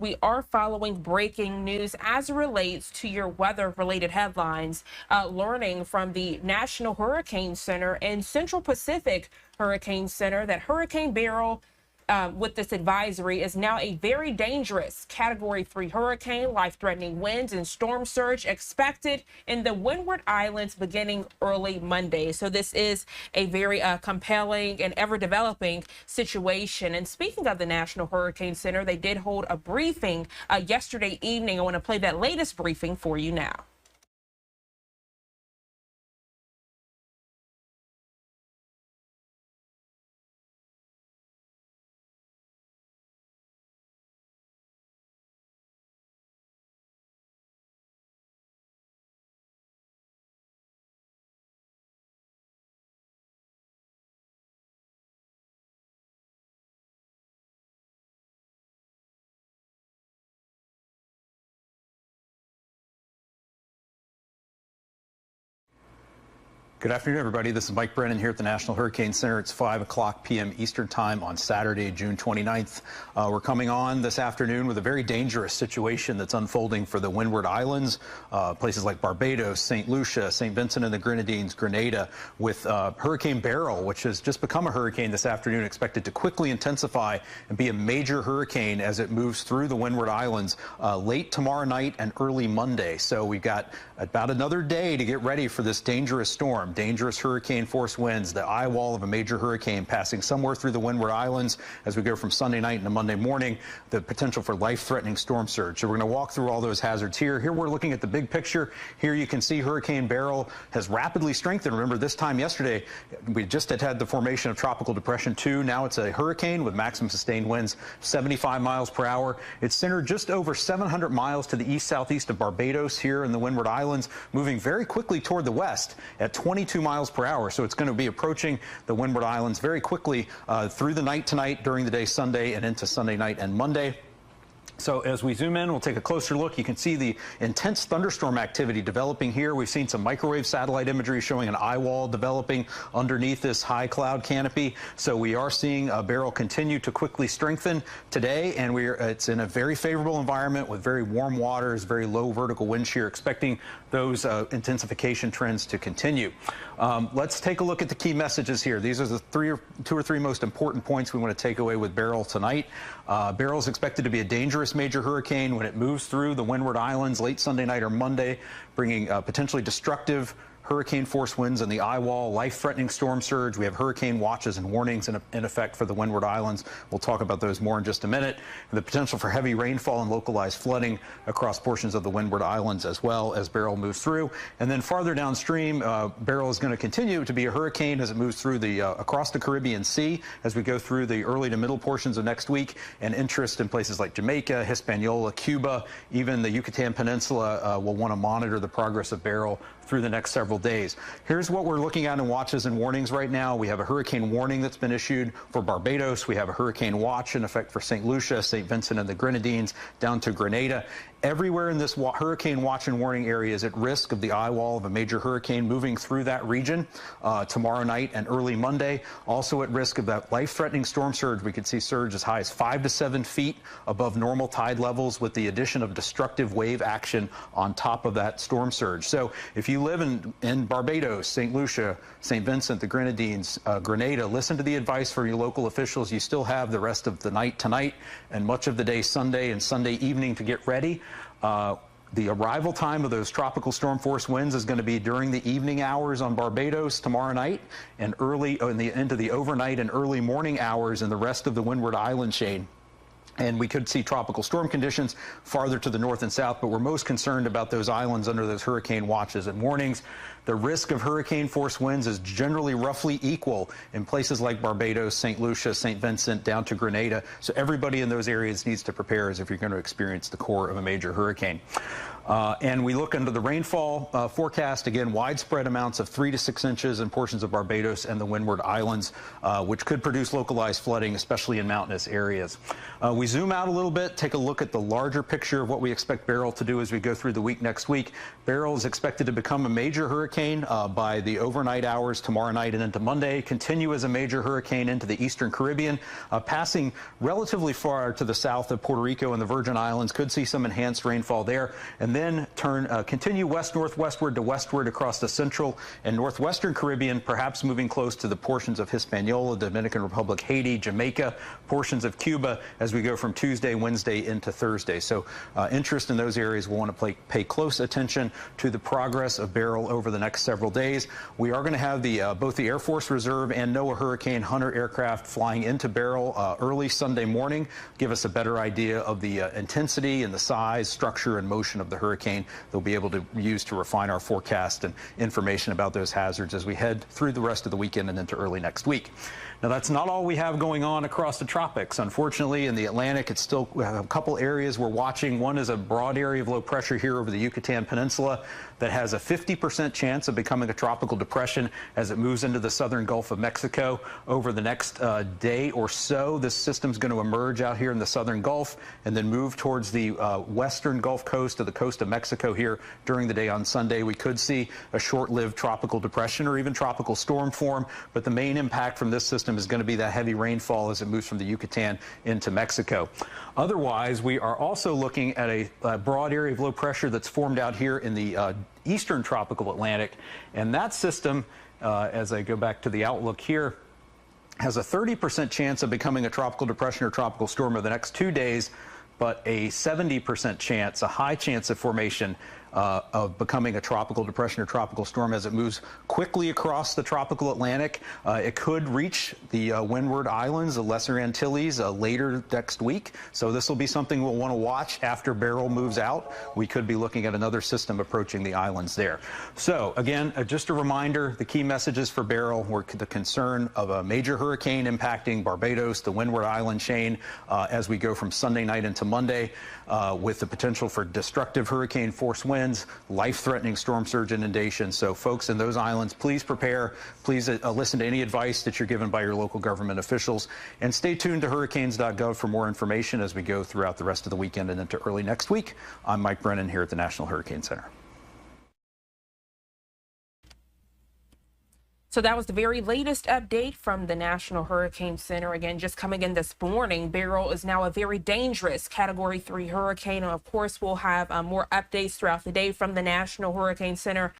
We are following breaking news as it relates to your weather-related headlines, learning from the National Hurricane Center and Central Pacific Hurricane Center that Hurricane Beryl, with this advisory, is now a very dangerous Category 3 hurricane. Life-threatening winds and storm surge expected in the Windward Islands beginning early Monday. So this is a very compelling and ever-developing situation. And speaking of the National Hurricane Center, they did hold a briefing yesterday evening. I want to play that latest briefing for you now. Good afternoon, everybody. This is Mike Brennan here at the National Hurricane Center. It's 5 p.m. Eastern Time on Saturday, June 29th. We're coming on this afternoon with a very dangerous situation that's unfolding for the Windward Islands, places like Barbados, St. Lucia, St. Vincent and the Grenadines, Grenada, with Hurricane Beryl, which has just become a hurricane this afternoon, expected to quickly intensify and be a major hurricane as it moves through the Windward Islands late tomorrow night and early Monday. So we've got about another day to get ready for this dangerous storm. Dangerous hurricane force winds, the eye wall of a major hurricane passing somewhere through the Windward Islands as we go from Sunday night into Monday morning, the potential for life-threatening storm surge. So we're going to walk through all those hazards here. Here we're looking at the big picture. Here you can see Hurricane Beryl has rapidly strengthened. Remember, this time yesterday, we just had the formation of Tropical Depression 2. Now it's a hurricane with maximum sustained winds 75 miles per hour. It's centered just over 700 miles to the east-southeast of Barbados here in the Windward Islands, moving very quickly toward the west at 22 miles per hour. So it's going to be approaching the Windward Islands very quickly through the night tonight, during the day Sunday, and into Sunday night and Monday. So as we zoom in, we'll take a closer look. You can see the intense thunderstorm activity developing here. We've seen some microwave satellite imagery showing an eye wall developing underneath this high cloud canopy. So we are seeing Beryl continue to quickly strengthen today, and it's in a very favorable environment with very warm waters, very low vertical wind shear, expecting those intensification trends to continue. Let's take a look at the key messages here. These are the two or three most important points we want to take away with Beryl tonight. Beryl is expected to be a dangerous major hurricane when it moves through the Windward Islands late Sunday night or Monday, bringing potentially destructive hurricane force winds and the eye wall, life-threatening storm surge. We have hurricane watches and warnings in effect for the Windward Islands. We'll talk about those more in just a minute. And the potential for heavy rainfall and localized flooding across portions of the Windward Islands as well as Beryl moves through. And then farther downstream, Beryl is going to continue to be a hurricane as it moves through across the Caribbean Sea as we go through the early to middle portions of next week, and interest in places like Jamaica, Hispaniola, Cuba, even the Yucatan Peninsula will want to monitor the progress of Beryl through the next several days. Here's what we're looking at in watches and warnings right now. We have a hurricane warning that's been issued for Barbados. We have a hurricane watch in effect for St. Lucia, St. Vincent and the Grenadines, down to Grenada. Everywhere in this hurricane watch and warning area is at risk of the eye wall of a major hurricane moving through that region tomorrow night and early Monday. Also at risk of that life-threatening storm surge. We could see surge as high as 5 to 7 feet above normal tide levels, with the addition of destructive wave action on top of that storm surge. So if you live in Barbados, St. Lucia, St. Vincent, the Grenadines, Grenada, listen to the advice from your local officials. You still have the rest of the night tonight and much of the day Sunday and Sunday evening to get ready. The arrival time of those tropical storm force winds is going to be during the evening hours on Barbados tomorrow night, and early into the overnight and early morning hours in the rest of the Windward Island chain. And we could see tropical storm conditions farther to the north and south, but we're most concerned about those islands under those hurricane watches and warnings. The risk of hurricane force winds is generally roughly equal in places like Barbados, St. Lucia, St. Vincent, down to Grenada. So everybody in those areas needs to prepare as if you're going to experience the core of a major hurricane. And we look under the rainfall forecast, again, widespread amounts of 3 to 6 inches in portions of Barbados and the Windward Islands, which could produce localized flooding, especially in mountainous areas. We zoom out a little bit, take a look at the larger picture of what we expect Beryl to do as we go through the week next week. Beryl is expected to become a major hurricane hurricane by the overnight hours tomorrow night and into Monday, continue as a major hurricane into the eastern Caribbean, passing relatively far to the south of Puerto Rico and the Virgin Islands. Could see some enhanced rainfall there, and then continue west-northwestward to westward across the central and northwestern Caribbean, perhaps moving close to the portions of Hispaniola, Dominican Republic, Haiti, Jamaica, portions of Cuba as we go from Tuesday, Wednesday into Thursday. So interest in those areas, we'll want to pay close attention to the progress of Beryl over the next several days. We are going to have both the Air Force Reserve and NOAA Hurricane Hunter aircraft flying into Beryl early Sunday morning, give us a better idea of the intensity and the size, structure, and motion of the hurricane. They'll be able to use to refine our forecast and information about those hazards as we head through the rest of the weekend and into early next week. Now, that's not all we have going on across the tropics. Unfortunately, in the Atlantic, it's still a couple areas we're watching. One is a broad area of low pressure here over the Yucatan Peninsula that has a 50% chance of becoming a tropical depression as it moves into the southern Gulf of Mexico over the next day or so. This system's going to emerge out here in the southern Gulf and then move towards the western Gulf Coast to the coast of Mexico here during the day on Sunday. We could see a short-lived tropical depression or even tropical storm form, but the main impact from this system is going to be that heavy rainfall as it moves from the Yucatan into Mexico. Otherwise, we are also looking at a broad area of low pressure that's formed out here in the eastern tropical Atlantic, and that system, as I go back to the outlook here, has a 30% chance of becoming a tropical depression or tropical storm over the next 2 days, but a 70% chance, a high chance of formation of becoming a tropical depression or tropical storm as it moves quickly across the tropical Atlantic. It could reach the Windward Islands, the Lesser Antilles, later next week. So this will be something we'll want to watch after Beryl moves out. We could be looking at another system approaching the islands there. So again, just a reminder, the key messages for Beryl were the concern of a major hurricane impacting Barbados, the Windward Island chain, as we go from Sunday night into Monday, with the potential for destructive hurricane force winds, life-threatening storm surge inundation. So folks in those islands, please prepare. Please listen to any advice that you're given by your local government officials. And stay tuned to hurricanes.gov for more information as we go throughout the rest of the weekend and into early next week. I'm Mike Brennan here at the National Hurricane Center. So that was the very latest update from the National Hurricane Center. Again, just coming in this morning, Beryl is now a very dangerous Category 3 hurricane. And of course, we'll have more updates throughout the day from the National Hurricane Center.